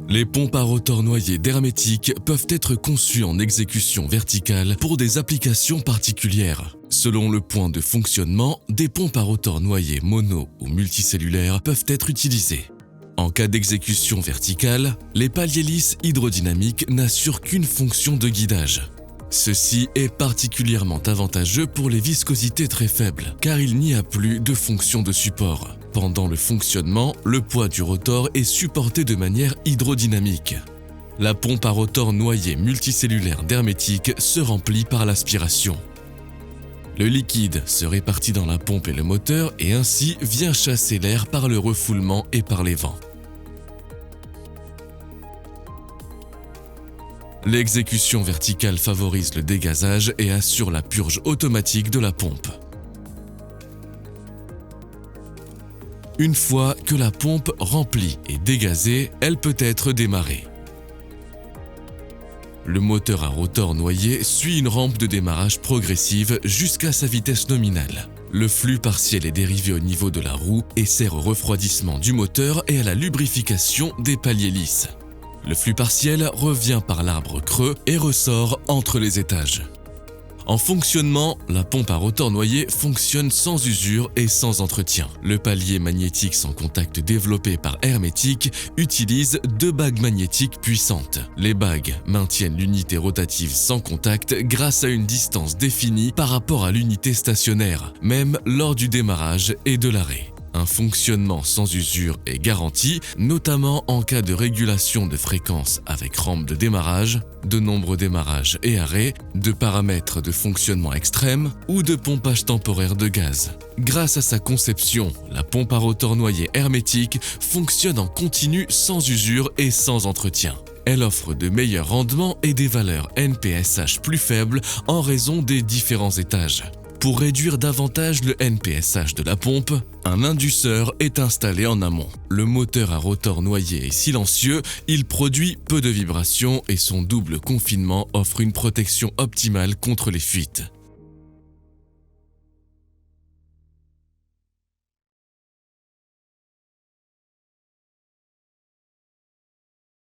Les pompes à rotor noyé d'hermétique peuvent être conçues en exécution verticale pour des applications particulières. Selon le point de fonctionnement, des pompes à rotor noyé mono ou multicellulaires peuvent être utilisées. En cas d'exécution verticale, les paliers lisses hydrodynamiques n'assurent qu'une fonction de guidage. Ceci est particulièrement avantageux pour les viscosités très faibles, car il n'y a plus de fonction de support. Pendant le fonctionnement, le poids du rotor est supporté de manière hydrodynamique. La pompe à rotor noyé multicellulaire d'hermétique se remplit par l'aspiration. Le liquide se répartit dans la pompe et le moteur et ainsi vient chasser l'air par le refoulement et par les vents. L'exécution verticale favorise le dégazage et assure la purge automatique de la pompe. Une fois que la pompe remplie et dégazée, elle peut être démarrée. Le moteur à rotor noyé suit une rampe de démarrage progressive jusqu'à sa vitesse nominale. Le flux partiel est dérivé au niveau de la roue et sert au refroidissement du moteur et à la lubrification des paliers lisses. Le flux partiel revient par l'arbre creux et ressort entre les étages. En fonctionnement, la pompe à rotor noyé fonctionne sans usure et sans entretien. Le palier magnétique sans contact développé par Hermétique utilise 2 bagues magnétiques puissantes. Les bagues maintiennent l'unité rotative sans contact grâce à une distance définie par rapport à l'unité stationnaire, même lors du démarrage et de l'arrêt. Un fonctionnement sans usure est garanti, notamment en cas de régulation de fréquence avec rampe de démarrage, de nombre démarrage et arrêt, de paramètres de fonctionnement extrême ou de pompage temporaire de gaz. Grâce à sa conception, la pompe à rotor noyé hermétique fonctionne en continu sans usure et sans entretien. Elle offre de meilleurs rendements et des valeurs NPSH plus faibles en raison des différents étages. Pour réduire davantage le NPSH de la pompe, un induceur est installé en amont. Le moteur à rotor noyé est silencieux, il produit peu de vibrations et son double confinement offre une protection optimale contre les fuites.